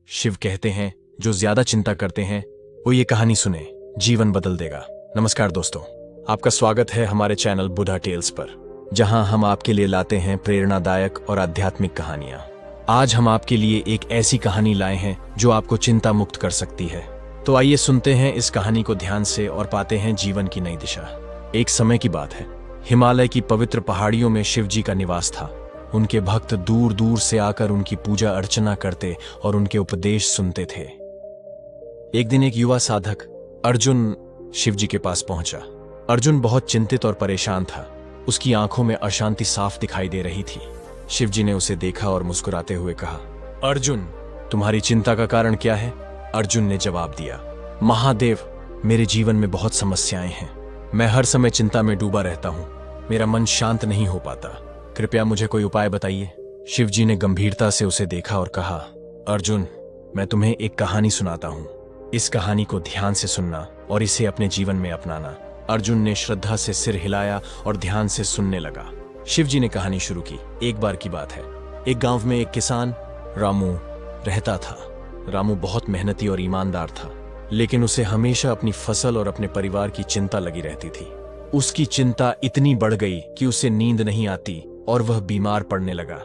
शिव कहते हैं जो ज्यादा चिंता करते हैं वो ये कहानी सुने, जीवन बदल देगा। नमस्कार दोस्तों, आपका स्वागत है हमारे चैनल बुधा टेल्स पर, जहां हम आपके लिए लाते हैं प्रेरणादायक और आध्यात्मिक कहानियां। आज हम आपके लिए एक ऐसी कहानी लाए हैं जो आपको चिंता मुक्त कर सकती है। तो आइए सुनते हैं इस कहानी को ध्यान से और पाते हैं जीवन की नई दिशा। एक समय की बात है, हिमालय की पवित्र पहाड़ियों में शिव जी का निवास था। उनके भक्त दूर दूर से आकर उनकी पूजा अर्चना करते और उनके उपदेश सुनते थे। एक दिन एक युवा साधक अर्जुन शिव जी के पास पहुंचा। अर्जुन बहुत चिंतित और परेशान था। उसकी आंखों में अशांति साफ दिखाई दे रही थी। शिव जी ने उसे देखा और मुस्कुराते हुए कहा, अर्जुन, तुम्हारी चिंता का कारण क्या है? अर्जुन ने जवाब दिया, महादेव, मेरे जीवन में बहुत समस्याएं हैं। मैं हर समय चिंता में डूबा रहता हूँ। मेरा मन शांत नहीं हो पाता। कृपया मुझे कोई उपाय बताइए। शिव जी ने गंभीरता से उसे देखा और कहा, अर्जुन, मैं तुम्हें एक कहानी सुनाता हूँ। इस कहानी को ध्यान से सुनना और इसे अपने जीवन में अपनाना। अर्जुन ने श्रद्धा से सिर हिलाया और ध्यान से सुनने लगा। शिव जी ने कहानी शुरू की। एक बार की बात है, एक गांव में एक किसान रामू रहता था। रामू बहुत मेहनती और ईमानदार था, लेकिन उसे हमेशा अपनी फसल और अपने परिवार की चिंता लगी रहती थी। उसकी चिंता इतनी बढ़ गई कि उसे नींद नहीं आती और वह बीमार पड़ने लगा।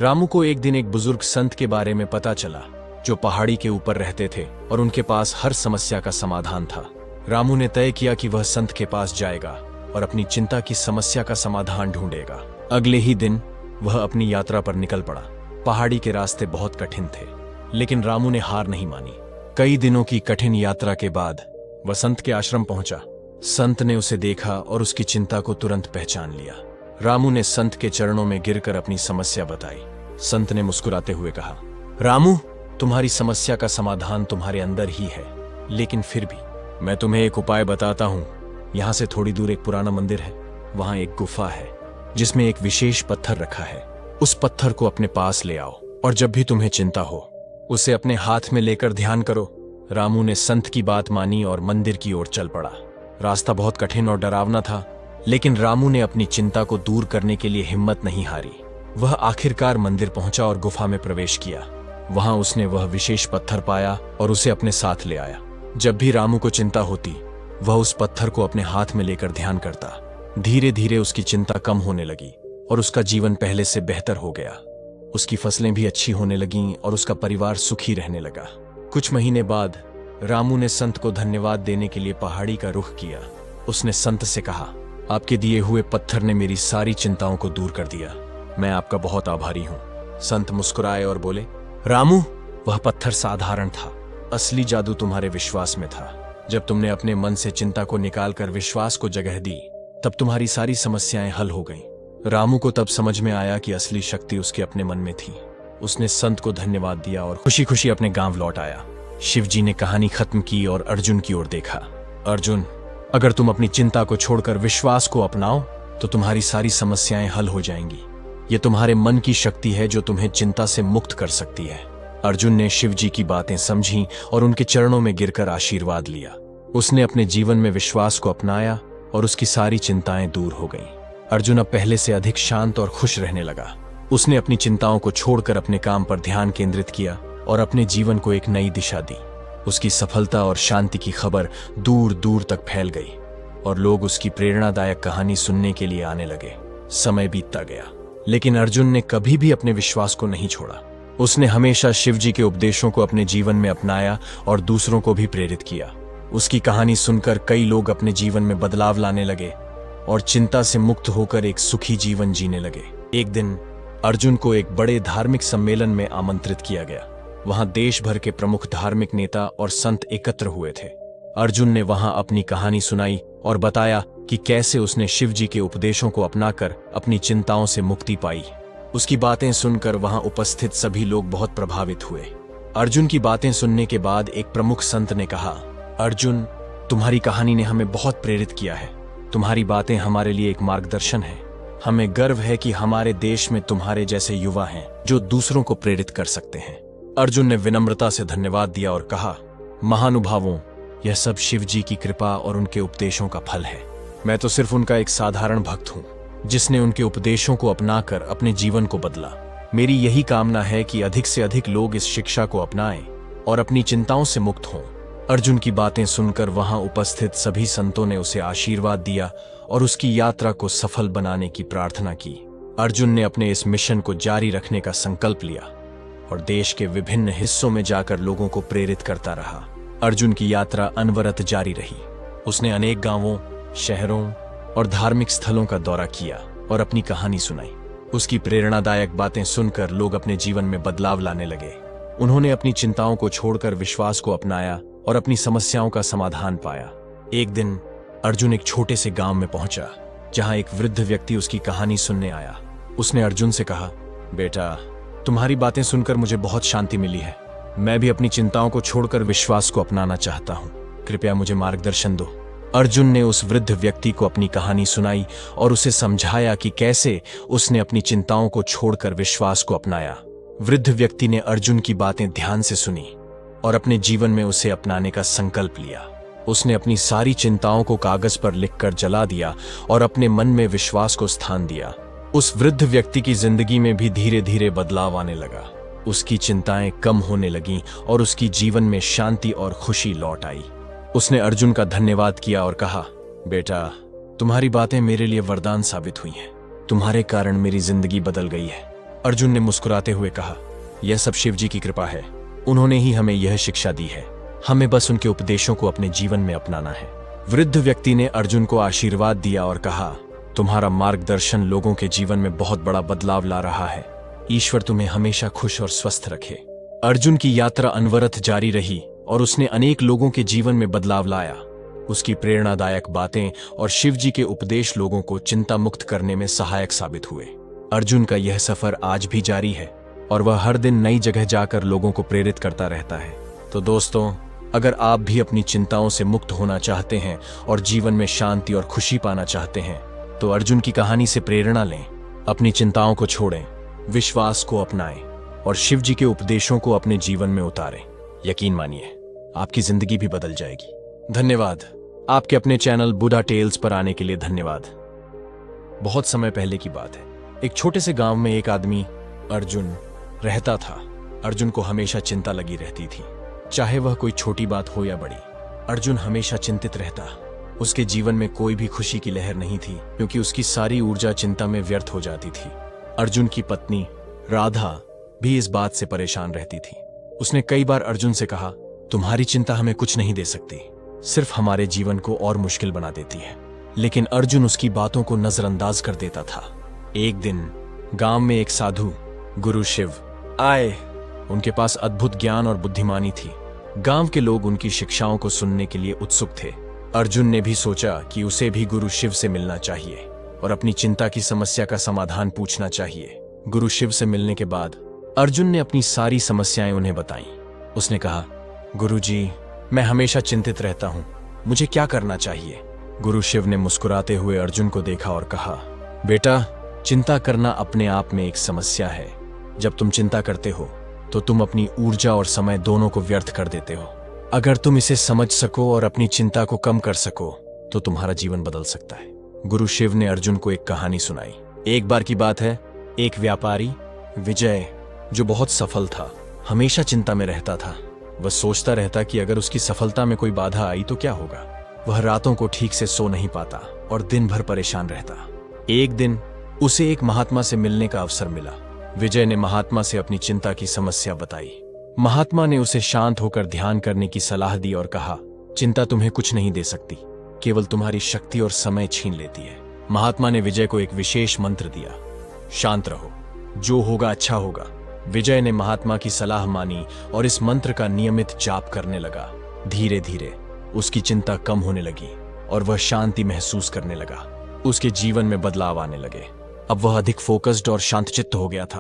रामू को एक दिन एक बुजुर्ग संत के बारे में पता चला, जो पहाड़ी के ऊपर रहते थे और उनके पास हर समस्या का समाधान था। रामू ने तय किया कि वह संत के पास जाएगा और अपनी चिंता की समस्या का समाधान ढूंढेगा। अगले ही दिन वह अपनी यात्रा पर निकल पड़ा। पहाड़ी के रास्ते बहुत कठिन थे, लेकिन रामू ने हार नहीं मानी। कई दिनों की कठिन यात्रा के बाद वह संत के आश्रम पहुंचा। संत ने उसे देखा और उसकी चिंता को तुरंत पहचान लिया। रामू ने संत के चरणों में गिरकर अपनी समस्या बताई। संत ने मुस्कुराते हुए कहा, रामू, तुम्हारी समस्या का समाधान तुम्हारे अंदर ही है, लेकिन फिर भी मैं तुम्हें एक उपाय बताता हूँ। यहाँ से थोड़ी दूर एक पुराना मंदिर है। वहां एक गुफा है जिसमें एक विशेष पत्थर रखा है। उस पत्थर को अपने पास ले आओ और जब भी तुम्हें चिंता हो उसे अपने हाथ में लेकर ध्यान करो। रामू ने संत की बात मानी और मंदिर की ओर चल पड़ा। रास्ता बहुत कठिन और डरावना था, लेकिन रामू ने अपनी चिंता को दूर करने के लिए हिम्मत नहीं हारी। वह आखिरकार मंदिर पहुंचा और गुफा में प्रवेश किया। वहां उसने वह विशेष पत्थर पाया और उसे अपने साथ ले आया। जब भी रामू को चिंता होती, वह उस पत्थर को अपने हाथ में लेकर ध्यान करता। धीरे धीरे उसकी चिंता कम होने लगी और उसका जीवन पहले से बेहतर हो गया। उसकी फसलें भी अच्छी होने लगीं और उसका परिवार सुखी रहने लगा। कुछ महीने बाद रामू ने संत को धन्यवाद देने के लिए पहाड़ी का रुख किया। उसने संत से कहा, आपके दिए हुए पत्थर ने मेरी सारी चिंताओं को दूर कर दिया। मैं आपका बहुत आभारी हूँ। संत मुस्कुराए और बोले, रामू, वह पत्थर साधारण था। असली जादू तुम्हारे विश्वास में था। जब तुमने अपने मन से चिंता को निकालकर विश्वास को जगह दी, तब तुम्हारी सारी समस्याएं हल हो गईं। रामू को तब समझ में आया कि असली शक्ति उसके अपने मन में थी। उसने संत को धन्यवाद दिया और खुशी खुशी अपने गांव लौट आया। शिव जी ने कहानी खत्म की और अर्जुन की ओर देखा। अर्जुन, अगर तुम अपनी चिंता को छोड़कर विश्वास को अपनाओ तो तुम्हारी सारी समस्याएं हल हो जाएंगी। ये तुम्हारे मन की शक्ति है जो तुम्हें चिंता से मुक्त कर सकती है। अर्जुन ने शिव जी की बातें समझी और उनके चरणों में गिरकर आशीर्वाद लिया। उसने अपने जीवन में विश्वास को अपनाया और उसकी सारी चिंताएं दूर हो गईं। अर्जुन अब पहले से अधिक शांत और खुश रहने लगा। उसने अपनी चिंताओं को छोड़कर अपने काम पर ध्यान केंद्रित किया और अपने जीवन को एक नई दिशा दी। उसकी सफलता और शांति की खबर दूर दूर तक फैल गई और लोग उसकी प्रेरणादायक कहानी सुनने के लिए आने लगे। समय बीतता गया, लेकिन अर्जुन ने कभी भी अपने विश्वास को नहीं छोड़ा। उसने हमेशा शिव जी के उपदेशों को अपने जीवन में अपनाया और दूसरों को भी प्रेरित किया। उसकी कहानी सुनकर कई लोग अपने जीवन में बदलाव लाने लगे और चिंता से मुक्त होकर एक सुखी जीवन जीने लगे। एक दिन अर्जुन को एक बड़े धार्मिक सम्मेलन में आमंत्रित किया गया। वहां देश भर के प्रमुख धार्मिक नेता और संत एकत्र हुए थे। अर्जुन ने वहां अपनी कहानी सुनाई और बताया कि कैसे उसने शिव जी के उपदेशों को अपनाकर अपनी चिंताओं से मुक्ति पाई। उसकी बातें सुनकर वहां उपस्थित सभी लोग बहुत प्रभावित हुए। अर्जुन की बातें सुनने के बाद एक प्रमुख संत ने कहा, अर्जुन, तुम्हारी कहानी ने हमें बहुत प्रेरित किया है। तुम्हारी बातें हमारे लिए एक मार्गदर्शन है। हमें गर्व है कि हमारे देश में तुम्हारे जैसे युवा हैं जो दूसरों को प्रेरित कर सकते हैं। अर्जुन ने विनम्रता से धन्यवाद दिया और कहा, महानुभावों, यह सब शिव जी की कृपा और उनके उपदेशों का फल है। मैं तो सिर्फ उनका एक साधारण भक्त हूँ, जिसने उनके उपदेशों को अपनाकर अपने जीवन को बदला। मेरी यही कामना है कि अधिक से अधिक लोग इस शिक्षा को अपनाएं और अपनी चिंताओं से मुक्त हों। अर्जुन की बातें सुनकर वहां उपस्थित सभी संतों ने उसे आशीर्वाद दिया और उसकी यात्रा को सफल बनाने की प्रार्थना की। अर्जुन ने अपने इस मिशन को जारी रखने का संकल्प लिया और देश के विभिन्न हिस्सों में जाकर लोगों को प्रेरित करता रहा। अर्जुन की यात्रा अनवरत जारी रही। उसने अनेक गांवों, शहरों और धार्मिक स्थलों का दौरा किया और अपनी कहानी सुनाई। उसकी प्रेरणादायक बातें सुनकर लोग अपने जीवन में बदलाव लाने लगे। उन्होंने अपनी चिंताओं को छोड़कर विश्वास को अपनाया और अपनी समस्याओं का समाधान पाया। एक दिन अर्जुन एक छोटे से गांव में पहुंचा, जहां एक वृद्ध व्यक्ति उसकी कहानी सुनने आया। उसने अर्जुन से कहा, बेटा, तुम्हारी बातें सुनकर मुझे बहुत शांति मिली है। मैं भी अपनी चिंताओं को छोड़कर विश्वास को अपनाना चाहता हूं। कृपया मुझे मार्गदर्शन दो। अर्जुन ने उस वृद्ध व्यक्ति को अपनी कहानी सुनाई और उसे समझाया कि कैसे उसने अपनी चिंताओं को छोड़कर विश्वास को अपनाया। वृद्ध व्यक्ति ने अर्जुन की बातें ध्यान से सुनी और अपने जीवन में उसे अपनाने का संकल्प लिया। उसने अपनी सारी चिंताओं को कागज पर लिखकर जला दिया और अपने मन में विश्वास को स्थान दिया। उस वृद्ध व्यक्ति की जिंदगी में भी धीरे धीरे बदलाव आने लगा। उसकी चिंताएं कम होने लगीं और उसकी जीवन में शांति और खुशी लौट आई। उसने अर्जुन का धन्यवाद किया और कहा, बेटा, तुम्हारी बातें मेरे लिए वरदान साबित हुई हैं। तुम्हारे कारण मेरी जिंदगी बदल गई है। अर्जुन ने मुस्कुराते हुए कहा, यह सब शिव जी की कृपा है। उन्होंने ही हमें यह शिक्षा दी है। हमें बस उनके उपदेशों को अपने जीवन में अपनाना है। वृद्ध व्यक्ति ने अर्जुन को आशीर्वाद दिया और कहा, तुम्हारा मार्गदर्शन लोगों के जीवन में बहुत बड़ा बदलाव ला रहा है। ईश्वर तुम्हें हमेशा खुश और स्वस्थ रखे। अर्जुन की यात्रा अनवरत जारी रही और उसने अनेक लोगों के जीवन में बदलाव लाया। उसकी प्रेरणादायक बातें और शिव जी के उपदेश लोगों को चिंता मुक्त करने में सहायक साबित हुए। अर्जुन का यह सफर आज भी जारी है और वह हर दिन नई जगह जाकर लोगों को प्रेरित करता रहता है। तो दोस्तों, अगर आप भी अपनी चिंताओं से मुक्त होना चाहते हैं और जीवन में शांति और खुशी पाना चाहते हैं, तो अर्जुन की कहानी से प्रेरणा लें। अपनी चिंताओं को छोड़ें, विश्वास को अपनाएं और शिव जी के उपदेशों को अपने जीवन में उतारें। यकीन मानिए, आपकी जिंदगी भी बदल जाएगी। धन्यवाद। आपके अपने चैनल बुधा टेल्स पर आने के लिए धन्यवाद। बहुत समय पहले की बात है। एक छोटे से गांव में एक आदमी अर्जुन रहता था। अर्जुन को हमेशा चिंता लगी रहती थी, चाहे वह कोई छोटी बात हो या बड़ी। अर्जुन हमेशा चिंतित रहता। उसके जीवन में कोई भी खुशी की लहर नहीं थी, क्योंकि उसकी सारी ऊर्जा चिंता में व्यर्थ हो जाती थी। अर्जुन की पत्नी राधा भी इस बात से परेशान रहती थी। उसने कई बार अर्जुन से कहा, तुम्हारी चिंता हमें कुछ नहीं दे सकती, सिर्फ हमारे जीवन को और मुश्किल बना देती है। लेकिन अर्जुन उसकी बातों को नजरअंदाज कर देता था। एक दिन गांव में एक साधु गुरु शिव आए। उनके पास अद्भुत ज्ञान और बुद्धिमानी थी। गांव के लोग उनकी शिक्षाओं को सुनने के लिए उत्सुक थे। अर्जुन ने भी सोचा कि उसे भी गुरु शिव से मिलना चाहिए और अपनी चिंता की समस्या का समाधान पूछना चाहिए। गुरु शिव से मिलने के बाद अर्जुन ने अपनी सारी समस्याएं उन्हें बताईं। उसने कहा, गुरुजी, मैं हमेशा चिंतित रहता हूं, मुझे क्या करना चाहिए? गुरु शिव ने मुस्कुराते हुए अर्जुन को देखा और कहा, बेटा, चिंता करना अपने आप में एक समस्या है। जब तुम चिंता करते हो तो तुम अपनी ऊर्जा और समय दोनों को व्यर्थ कर देते हो। अगर तुम इसे समझ सको और अपनी चिंता को कम कर सको तो तुम्हारा जीवन बदल सकता है। गुरु शिव ने अर्जुन को एक कहानी सुनाई। एक बार की बात है, एक व्यापारी विजय, जो बहुत सफल था, हमेशा चिंता में रहता था। वह सोचता रहता कि अगर उसकी सफलता में कोई बाधा आई तो क्या होगा। वह रातों को ठीक से सो नहीं पाता और दिन भर परेशान रहता। एक दिन उसे एक महात्मा से मिलने का अवसर मिला। विजय ने महात्मा से अपनी चिंता की समस्या बताई। महात्मा ने उसे शांत होकर ध्यान करने की सलाह दी और कहा, चिंता तुम्हें कुछ नहीं दे सकती, केवल तुम्हारी शक्ति और समय छीन लेती है। महात्मा ने विजय को एक विशेष मंत्र दिया, शांत रहो, जो होगा अच्छा होगा। विजय ने महात्मा की सलाह मानी और इस मंत्र का नियमित जाप करने लगा। धीरे धीरे उसकी चिंता कम होने लगी और वह शांति महसूस करने लगा। उसके जीवन में बदलाव आने लगे। अब वह अधिक फोकस्ड और शांतचित्त हो गया था।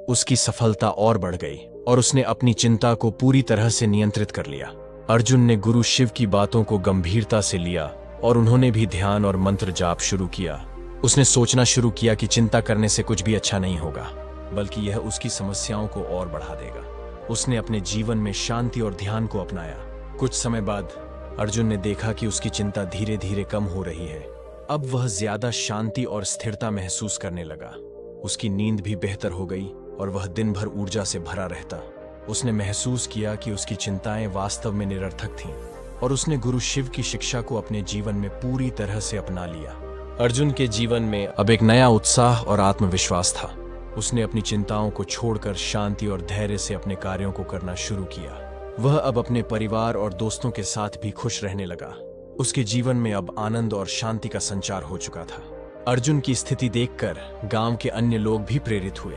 उसकी सफलता और बढ़ गई और उसने अपनी चिंता को पूरी तरह से नियंत्रित कर लिया। अर्जुन ने गुरु शिव की बातों को गंभीरता से लिया और उन्होंने भी ध्यान और मंत्र जाप शुरू किया। उसने सोचना शुरू किया कि चिंता करने से कुछ भी अच्छा नहीं होगा, बल्कि यह उसकी समस्याओं को और बढ़ा देगा। उसने अपने जीवन में शांति और ध्यान को अपनाया। कुछ समय बाद अर्जुन ने देखा कि उसकी चिंता धीरे धीरे कम हो रही है। अब वह ज्यादा शांति और स्थिरता महसूस करने लगा। उसकी नींद भी बेहतर हो गई और वह दिन भर ऊर्जा से भरा रहता। उसने महसूस किया कि उसकी चिंताएं वास्तव में निरर्थक थीं और उसने गुरु शिव की शिक्षा को अपने जीवन में पूरी तरह से अपना लिया। अर्जुन के जीवन में अब एक नया उत्साह और आत्मविश्वास था। उसने अपनी चिंताओं को छोड़कर शांति और धैर्य से अपने कार्यों को करना शुरू किया। वह अब अपने परिवार और दोस्तों के साथ भी खुश रहने लगा। उसके जीवन में अब आनंद और शांति का संचार हो चुका था। अर्जुन की स्थिति देखकर गांव के अन्य लोग भी प्रेरित हुए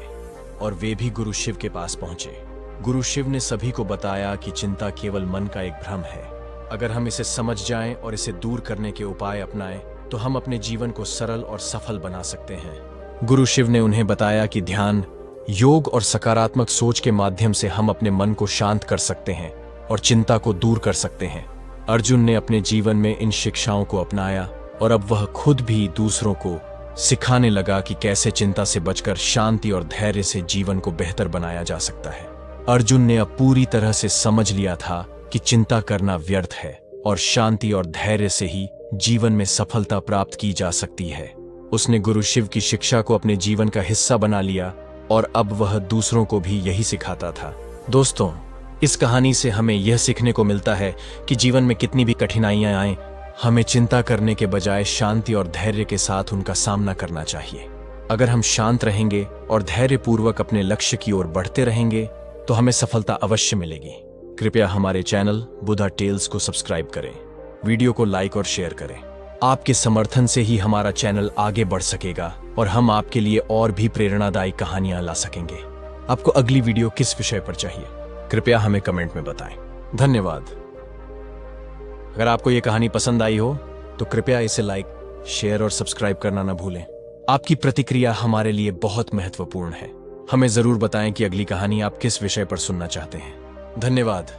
और वे भी गुरु शिव के पास पहुंचे। गुरु शिव ने सभी को बताया कि चिंता केवल मन का एक भ्रम है। अगर हम इसे समझ जाएं और इसे दूर करने के उपाय अपनाएं तो हम अपने जीवन को सरल और सफल बना सकते हैं। गुरु शिव ने उन्हें बताया कि ध्यान, योग और सकारात्मक सोच के माध्यम से हम अपने मन को शांत कर सकते हैं और चिंता को दूर कर सकते हैं। अर्जुन ने अपने जीवन में इन शिक्षाओं को अपनाया और अब वह खुद भी दूसरों को सिखाने लगा कि कैसे चिंता से बचकर शांति और धैर्य से जीवन को बेहतर बनाया जा सकता है। अर्जुन ने अब पूरी तरह से समझ लिया था कि चिंता करना व्यर्थ है और शांति और धैर्य से ही जीवन में सफलता प्राप्त की जा सकती है। उसने गुरु शिव की शिक्षा को अपने जीवन का हिस्सा बना लिया और अब वह दूसरों को भी यही सिखाता था। दोस्तों, इस कहानी से हमें यह सीखने को मिलता है कि जीवन में कितनी भी कठिनाइयां आएं, हमें चिंता करने के बजाय शांति और धैर्य के साथ उनका सामना करना चाहिए। अगर हम शांत रहेंगे और धैर्यपूर्वक अपने लक्ष्य की ओर बढ़ते रहेंगे तो हमें सफलता अवश्य मिलेगी। कृपया हमारे चैनल बुधा टेल्स को सब्सक्राइब करें, वीडियो को लाइक और शेयर करें। आपके समर्थन से ही हमारा चैनल आगे बढ़ सकेगा और हम आपके लिए और भी प्रेरणादायी कहानियां ला सकेंगे। आपको अगली वीडियो किस विषय पर चाहिए, कृपया हमें कमेंट में बताएं। धन्यवाद। अगर आपको यह कहानी पसंद आई हो तो कृपया इसे लाइक, शेयर और सब्सक्राइब करना न भूलें। आपकी प्रतिक्रिया हमारे लिए बहुत महत्वपूर्ण है। हमें जरूर बताएं कि अगली कहानी आप किस विषय पर सुनना चाहते हैं। धन्यवाद।